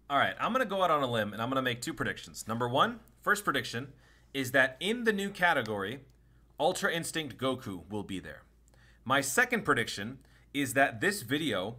Alright, I'm going to go out on a limb and I'm going to make two predictions. Number one, first prediction is that in the new category, Ultra Instinct Goku will be there. My second prediction is that this video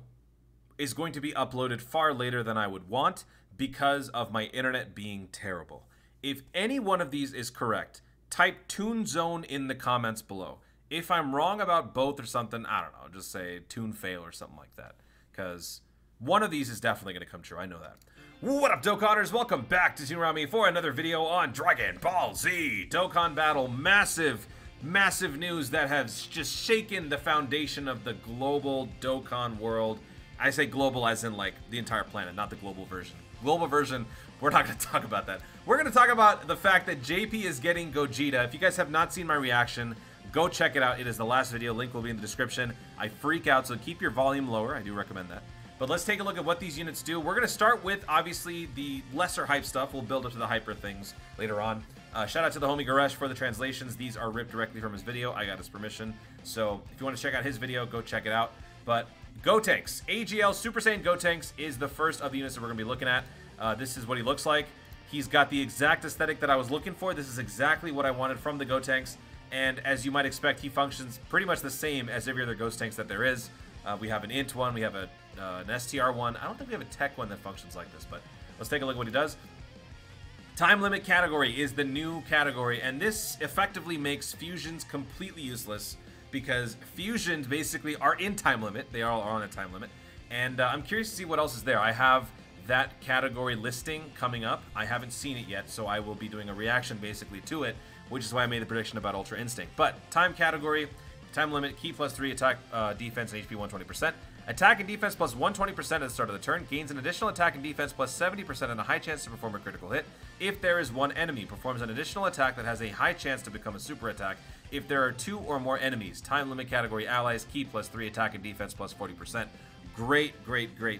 is going to be uploaded far later than I would want because of my internet being terrible. If any one of these is correct, type Toon Zone in the comments below. If I'm wrong about both or something, I don't know, just say Toon Fail or something like that. Because one of these is definitely going to come true, I know that. What up, Dokkanners? Welcome back to Toon Around Me for another video on Dragon Ball Z Dokkan Battle. Massive news that has just shaken the foundation of the global Dokkan world. I say global as in like the entire planet, not the global version. Global version, we're not going to talk about that. We're going to talk about the fact that JP is getting Gogeta. If you guys have not seen my reaction, go check it out. It is the last video. Link will be in the description. I freak out, so keep your volume lower. I do recommend that. But let's take a look at what these units do. We're going to start with, obviously, the lesser hype stuff. We'll build up to the hyper things later on. Shout out to the homie Goresh for the translations. These are ripped directly from his video. I got his permission. So if you want to check out his video, go check it out. But Gotenks. AGL Super Saiyan Gotenks is the first of the units that we're going to be looking at. This is what he looks like. He's got the exact aesthetic that I was looking for. This is exactly what I wanted from the Gotenks. And as you might expect, he functions pretty much the same as every other Ghost Tanks that there is. We have an Int one, we have an STR one. I don't think we have a TEQ one that functions like this, but let's take a look at what he does. Time limit category is the new category, and this effectively makes fusions completely useless because fusions basically are in time limit. They all are on a time limit, and I'm curious to see what else is there. I have that category listing coming up. I haven't seen it yet, so I will be doing a reaction basically to it, which is why I made the prediction about Ultra Instinct. But time category, time limit, key +3, attack, defense, and HP 120%. Attack and defense plus 120% at the start of the turn. Gains an additional attack and defense plus 70% and a high chance to perform a critical hit. If there is one enemy, performs an additional attack that has a high chance to become a super attack. If there are two or more enemies. Time limit category allies, key +3, attack and defense plus 40%. Great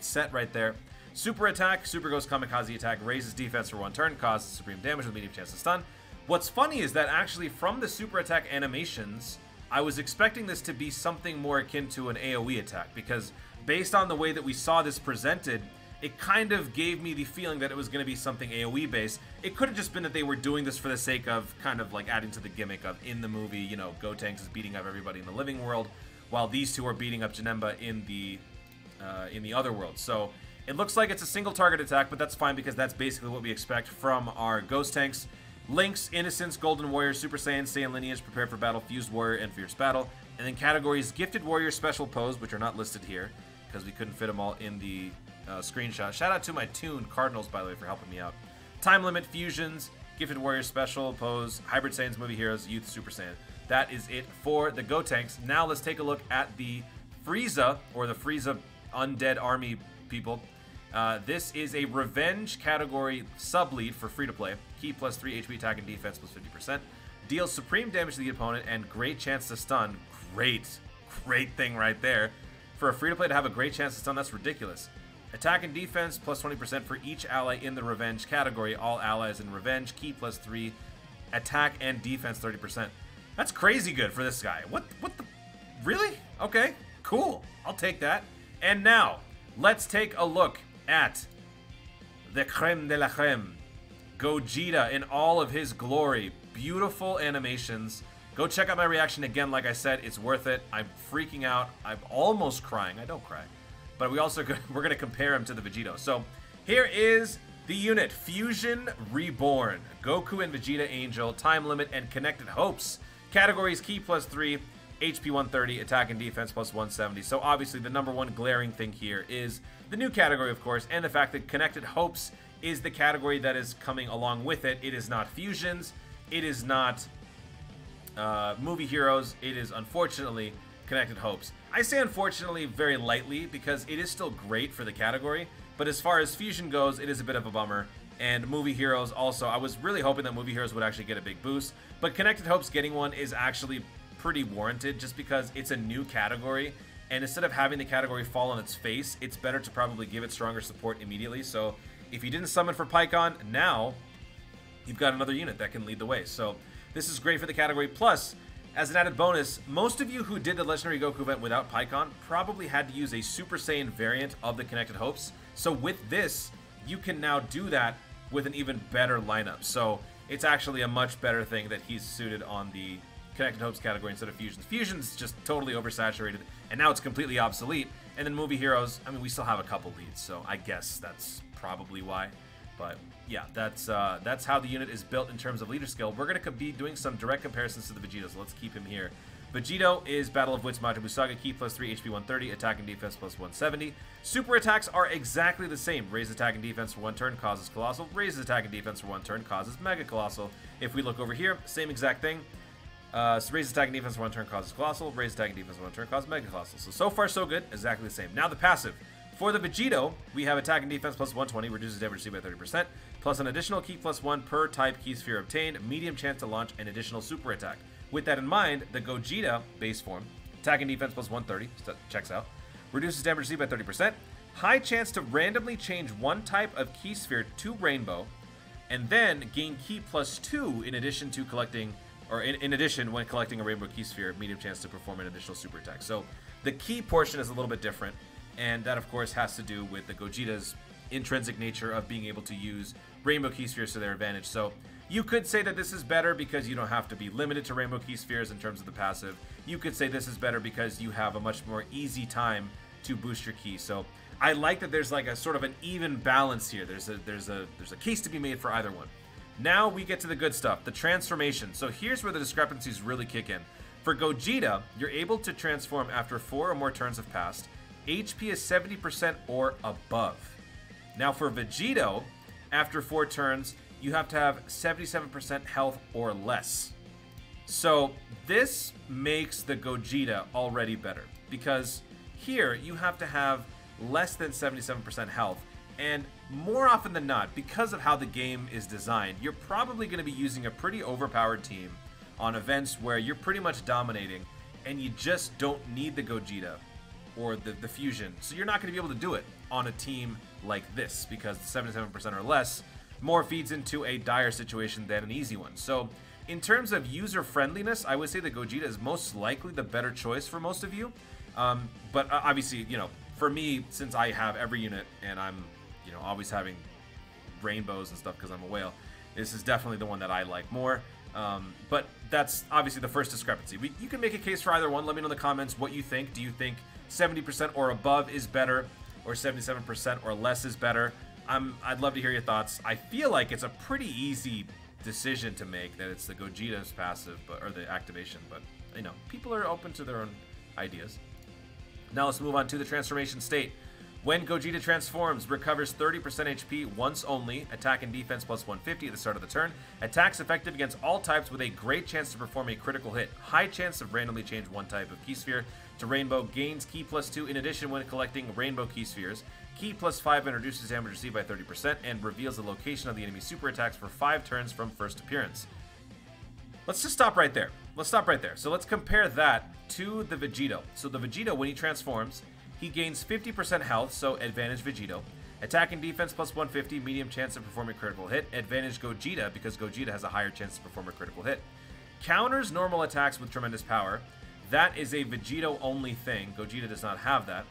set right there. Super attack, Super Ghost Kamikaze attack, raises defense for one turn, causes supreme damage with medium chance to stun. What's funny is that actually from the super attack animations, I was expecting this to be something more akin to an AoE attack, because based on the way that we saw this presented, it kind of gave me the feeling that it was going to be something AoE based. It could have just been that they were doing this for the sake of kind of like adding to the gimmick of in the movie, you know, Gotenks is beating up everybody in the living world, while these two are beating up Janemba in the other world. So it looks like it's a single target attack, but that's fine because that's basically what we expect from our Ghost Tanks. Links, Innocence, Golden Warrior, Super Saiyan, Saiyan Lineage, Prepared for Battle, Fused Warrior, and Fierce Battle. And then categories, Gifted Warrior, Special Pose, which are not listed here because we couldn't fit them all in the screenshot. Shout out to my Toon Cardinals, by the way, for helping me out. Time Limit, Fusions, Gifted Warrior, Special Pose, Hybrid Saiyans, Movie Heroes, Youth, Super Saiyan. That is it for the Gotenks. Now let's take a look at the Frieza, or the Frieza Undead Army people. This is a Revenge category sub-lead for free-to-play. Key +3 HP attack and defense plus 50%. Deals supreme damage to the opponent and great chance to stun. Great thing right there. For a free-to-play to have a great chance to stun, that's ridiculous. Attack and defense plus 20% for each ally in the Revenge category. All allies in Revenge. Key +3 attack and defense 30%. That's crazy good for this guy. What the... Really? Okay, cool. I'll take that. And now, let's take a look at the creme de la creme, Gogeta in all of his glory. Beautiful animations. Go check out my reaction again. Like I said, it's worth it. I'm freaking out. I'm almost crying. I don't cry. But we're going to compare him to the Vegeta. So here is the unit. Fusion Reborn. Goku and Vegeta Angel. Time limit and connected hopes. Categories key +3. HP 130, attack and defense plus 170. So obviously the number one glaring thing here is the new category, of course, and the fact that Connected Hopes is the category that is coming along with it. It is not Fusions. It is not Movie Heroes. It is, unfortunately, Connected Hopes. I say unfortunately very lightly because it is still great for the category, but as far as Fusion goes, it is a bit of a bummer. And Movie Heroes also, I was really hoping that Movie Heroes would actually get a big boost, but Connected Hopes getting one is actually pretty warranted just because it's a new category, and instead of having the category fall on its face, it's better to probably give it stronger support immediately. So if you didn't summon for PyCon, now you've got another unit that can lead the way. So this is great for the category. Plus, as an added bonus, most of you who did the Legendary Goku event without PyCon probably had to use a Super Saiyan variant of the Connected Hopes. So with this, you can now do that with an even better lineup. So it's actually a much better thing that he's suited on the Connected Hopes category instead of Fusions. Fusion's just totally oversaturated, and now it's completely obsolete. And then Movie Heroes, I mean, we still have a couple leads, so I guess that's probably why. But yeah, that's how the unit is built in terms of leader skill. We're going to be doing some direct comparisons to the Vegeta, so let's keep him here. Vegito is Battle of Wits Majin Buu Saga, Ki plus 3, HP 130, attack and defense plus 170. Super attacks are exactly the same. Raise attack and defense for 1 turn causes Colossal. Raises attack and defense for 1 turn causes Mega Colossal. If we look over here, same exact thing. So raise attack and defense for 1 turn causes Colossal. Raise attack and defense for 1 turn causes Mega Colossal. So far so good. Exactly the same. Now the passive. For the Vegito, we have attack and defense plus 120, reduces damage received by 30%, plus an additional Ki plus 1 per type Ki sphere obtained, medium chance to launch an additional super attack. With that in mind, the Gogeta base form, attack and defense plus 130, checks out, reduces damage received by 30%, high chance to randomly change one type of Ki sphere to Rainbow, and then gain Ki plus 2 in addition to collecting, or in addition when collecting a Rainbow Ki sphere, medium chance to perform an additional super attack. So the Ki portion is a little bit different, and that of course has to do with the Gogeta's intrinsic nature of being able to use Rainbow Ki spheres to their advantage. So you could say that this is better because you don't have to be limited to Rainbow Ki spheres in terms of the passive. You could say this is better because you have a much more easy time to boost your Ki. So I like that there's like a sort of an even balance here. There's a case to be made for either one. Now we get to the good stuff, the transformation. So here's where the discrepancies really kick in. For Gogeta, you're able to transform after 4 or more turns have passed. HP is 70% or above. Now for Vegito, after 4 turns, you have to have 77% health or less. So this makes the Gogeta already better, because here you have to have less than 77% health, and more often than not, because of how the game is designed, you're probably going to be using a pretty overpowered team on events where you're pretty much dominating, and you just don't need the Gogeta or the Fusion. So you're not going to be able to do it on a team like this, because the 77% or less more feeds into a dire situation than an easy one. So in terms of user friendliness, I would say that Gogeta is most likely the better choice for most of you. But obviously, you know, for me, since I have every unit and I'm, you know, always having rainbows and stuff because I'm a whale, this is definitely the one that I like more. But that's obviously the first discrepancy. You can make a case for either one. Let me know in the comments what you think. Do you think 70% or above is better, or 77% or less is better? I'd love to hear your thoughts. I feel like it's a pretty easy decision to make, that it's the Gogeta's passive, or the activation, but you know, people are open to their own ideas. Now let's move on to the transformation state. When Gogeta transforms, recovers 30% HP once only, attack and defense plus 150 at the start of the turn, attacks effective against all types with a great chance to perform a critical hit, high chance of randomly change one type of Ki sphere to Rainbow, gains Ki plus 2 in addition when collecting Rainbow Ki spheres, Ki plus 5 and reduces damage received by 30%, and reveals the location of the enemy super attacks for 5 turns from first appearance. Let's just stop right there. Let's stop right there. So let's compare that to the Vegito. So the Vegito, when he transforms, he gains 50% health, so advantage Vegito. Attack and defense plus 150, medium chance of performing a critical hit. Advantage Gogeta, because Gogeta has a higher chance to perform a critical hit. Counters normal attacks with tremendous power. That is a Vegito only thing. Gogeta does not have that.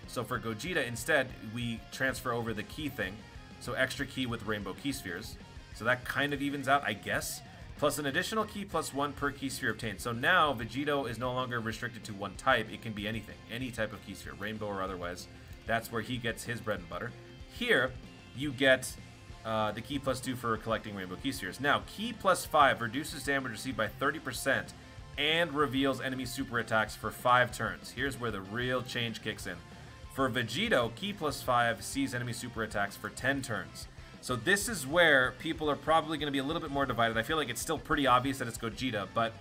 So for Gogeta, instead, we transfer over the Ki thing. So extra Ki with Rainbow Ki spheres. So that kind of evens out, I guess. Plus an additional Ki plus 1 per Ki sphere obtained. So now Vegito is no longer restricted to one type. It can be anything, any type of Ki sphere, rainbow or otherwise. That's where he gets his bread and butter. Here, you get the Ki plus 2 for collecting Rainbow Ki spheres. Now, Ki plus 5 reduces damage received by 30% and reveals enemy super attacks for 5 turns. Here's where the real change kicks in. For Vegito, Ki plus 5 sees enemy super attacks for 10 turns. So this is where people are probably going to be a little bit more divided. I feel like it's still pretty obvious that it's Gogeta, but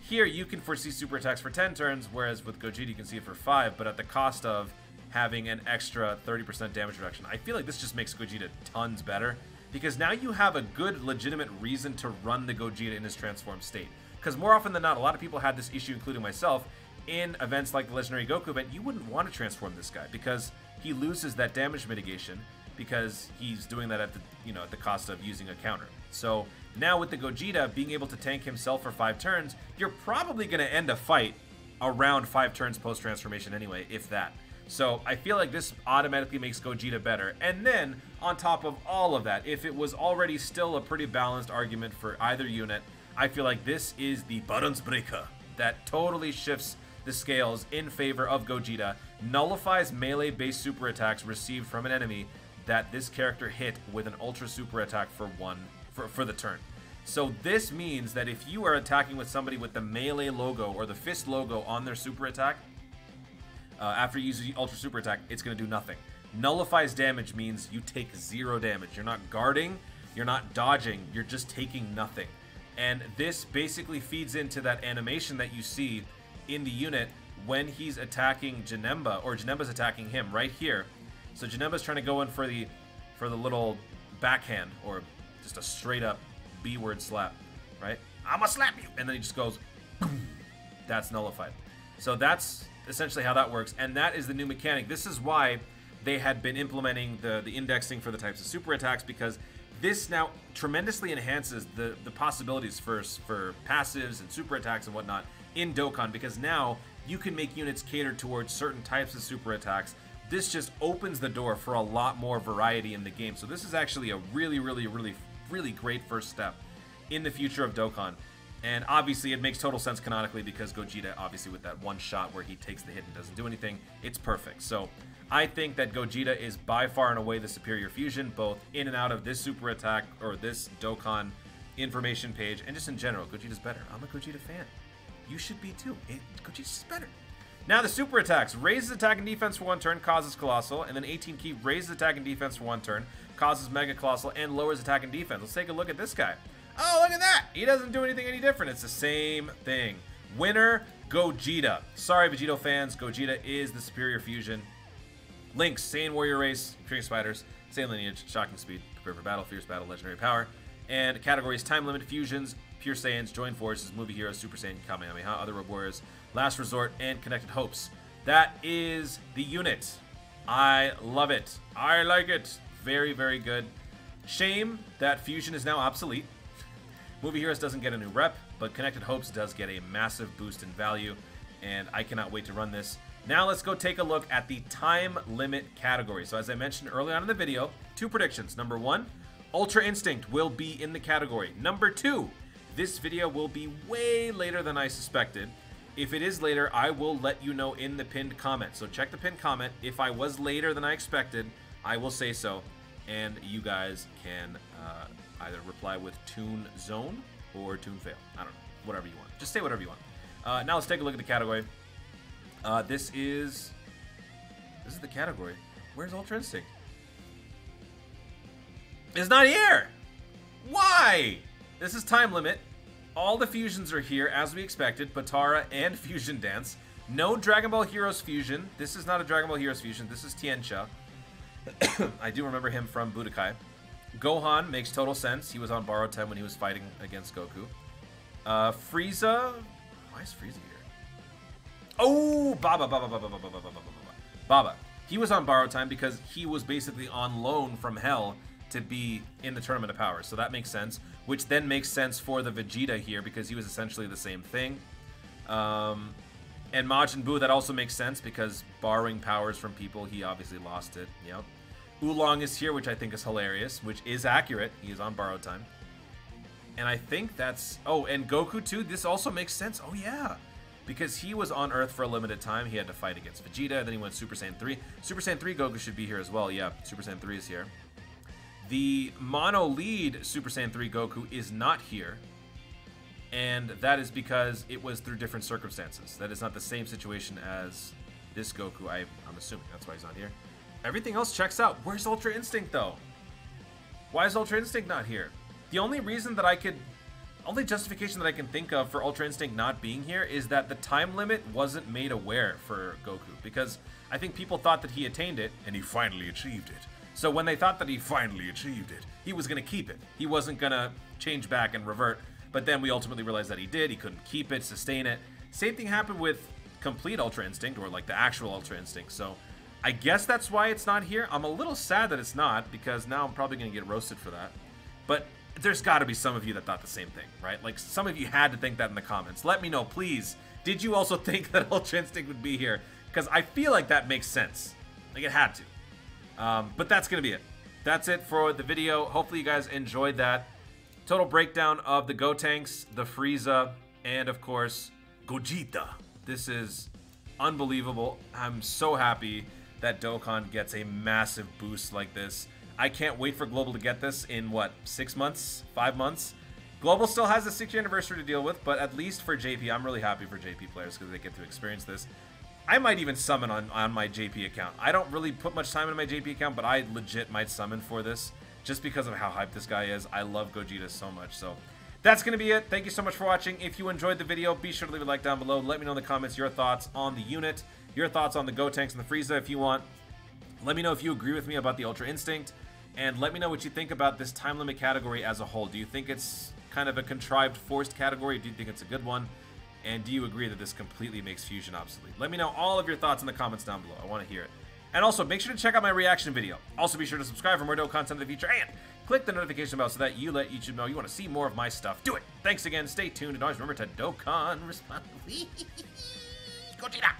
here you can foresee super attacks for 10 turns, whereas with Gogeta you can see it for 5, but at the cost of having an extra 30% damage reduction. I feel like this just makes Gogeta tons better, because now you have a good, legitimate reason to run the Gogeta in his transformed state. Because more often than not, a lot of people had this issue, including myself, in events like the Legendary Goku event. You wouldn't want to transform this guy, because he loses that damage mitigation, because he's doing that at the, you know, at the cost of using a counter. So now with the Gogeta being able to tank himself for 5 turns, you're probably going to end a fight around 5 turns post-transformation anyway, if that. So I feel like this automatically makes Gogeta better. And then on top of all of that, if it was already still a pretty balanced argument for either unit, I feel like this is the Balancebreaker that totally shifts the scales in favor of Gogeta, nullifies melee-based super attacks received from an enemy that this character hit with an ultra super attack for the turn. So this means that if you are attacking with somebody with the melee logo or the fist logo on their super attack, after you use the ultra super attack, it's going to do nothing. Nullifies damage means you take 0 damage. You're not guarding, you're not dodging, you're just taking nothing. And this basically feeds into that animation that you see in the unit when he's attacking Janemba, or Janemba's attacking him right here. So Janemba's trying to go in for the little backhand, or just a straight up B-word slap, right? I'ma slap you! And then he just goes, boom. That's nullified. So that's essentially how that works, and that is the new mechanic. This is why they had been implementing the indexing for the types of super attacks, because this now tremendously enhances the possibilities for passives and super attacks and whatnot in Dokkan, because now you can make units catered towards certain types of super attacks. This just opens the door for a lot more variety in the game. So this is actually a really great first step in the future of Dokkan. And obviously it makes total sense canonically, because Gogeta, obviously with that one shot where he takes the hit and doesn't do anything, it's perfect. So I think that Gogeta is by far and away the superior fusion, both in and out of this super attack or this Dokkan information page, and just in general. Gogeta's better. I'm a Gogeta fan. You should be too. Gogeta's better. Now the super attacks. Raises attack and defense for 1 turn, causes Colossal, and then 18 key raises attack and defense for 1 turn, causes Mega Colossal, and lowers attack and defense. Let's take a look at this guy. Oh, look at that! He doesn't do anything any different. It's the same thing. Winner, Gogeta. Sorry, Vegeta fans. Gogeta is the superior fusion. Links, Saiyan Warrior Race, Training Spiders, Saiyan Lineage, Shocking Speed, Prepare for Battle, Fierce Battle, Legendary Power. And categories: Time Limit, Fusions, Pure Saiyans, Joined Forces, Movie Heroes, Super Saiyan, Kamehameha, Other Road Warriors, Last Resort, and Connected Hopes. That is the unit. I love it. I like it. Very, very good. Shame that Fusion is now obsolete. Movie Heroes doesn't get a new rep, but Connected Hopes does get a massive boost in value, and I cannot wait to run this. Now let's go take a look at the time limit category. So as I mentioned early on in the video, 2 predictions. Number 1, Ultra Instinct will be in the category. Number 2, this video will be way later than I suspected. If it is later, I will let you know in the pinned comment. So check the pinned comment. If I was later than I expected, I will say so, and you guys can either reply with Toon Zone or Toon Fail. I don't know. Whatever you want. Just say whatever you want. Now let's take a look at the category. This is the category. Where's Ultra Instinct? It's not here! Why? This is time limit. All the fusions are here, as we expected. Potara and Fusion Dance. No Dragon Ball Heroes fusion. This is not a Dragon Ball Heroes fusion. This is Tianxia. I do remember him from Budokai. Gohan makes total sense. He was on borrowed time when he was fighting against Goku. Frieza. Why is Frieza here? Oh, Baba. He was on borrowed time because he was basically on loan from Hell to be in the Tournament of Power. So that makes sense, which then makes sense for the Vegeta here because he was essentially the same thing. And Majin Buu, that also makes sense because borrowing powers from people, he obviously lost it. Yep. Oolong is here, which I think is hilarious, which is accurate. He is on borrowed time. And I think that's... Oh, and Goku too, this also makes sense. Oh yeah, because he was on Earth for a limited time. He had to fight against Vegeta, then he went Super Saiyan 3. Super Saiyan 3 Goku should be here as well. Yeah, Super Saiyan 3 is here. The Mono Lead Super Saiyan 3 Goku is not here. And that is because it was through different circumstances. That is not the same situation as this Goku, I'm assuming. That's why he's not here. Everything else checks out. Where's Ultra Instinct, though? Why is Ultra Instinct not here? The only reason that only justification that I can think of for Ultra Instinct not being here is that the time limit wasn't made aware for Goku. Because I think people thought that he attained it, and he finally achieved it. So when they thought that he finally achieved it, he was going to keep it. He wasn't going to change back and revert. But then we ultimately realized that he did. He couldn't keep it, sustain it. Same thing happened with complete Ultra Instinct, or like the actual Ultra Instinct. So I guess that's why it's not here. I'm a little sad that it's not, because now I'm probably going to get roasted for that. But there's got to be some of you that thought the same thing, right? Like, some of you had to think that in the comments. Let me know, please. Did you also think that Ultra Instinct would be here? Because I feel like that makes sense. Like, it had to. But that's going to be it. that's it for the video. Hopefully you guys enjoyed that total breakdown of the Gotenks, the Frieza, and of course, Gogeta. This is unbelievable. I'm so happy that Dokkan gets a massive boost like this. I can't wait for Global to get this in, what, 6 months? 5 months? Global still has the 6th anniversary to deal with, but at least for JP, I'm really happy for JP players because they get to experience this. I might even summon on my JP account. I don't really put much time in my JP account, but I legit might summon for this just because of how hyped this guy is. I love Gogeta so much. So that's going to be it. Thank you so much for watching. If you enjoyed the video, be sure to leave a like down below. Let me know in the comments your thoughts on the unit, your thoughts on the Gotenks and the Frieza if you want. Let me know if you agree with me about the Ultra Instinct, and let me know what you think about this time limit category as a whole. Do you think it's kind of a contrived, forced category? Do you think it's a good one? And do you agree that this completely makes Fusion obsolete? Let me know all of your thoughts in the comments down below. I want to hear it. And also, make sure to check out my reaction video. Also, be sure to subscribe for more dope content in the future, and click the notification bell so that you let YouTube know you want to see more of my stuff. Do it! Thanks again, stay tuned, and always remember to Dokkan responsibly. Gogeta!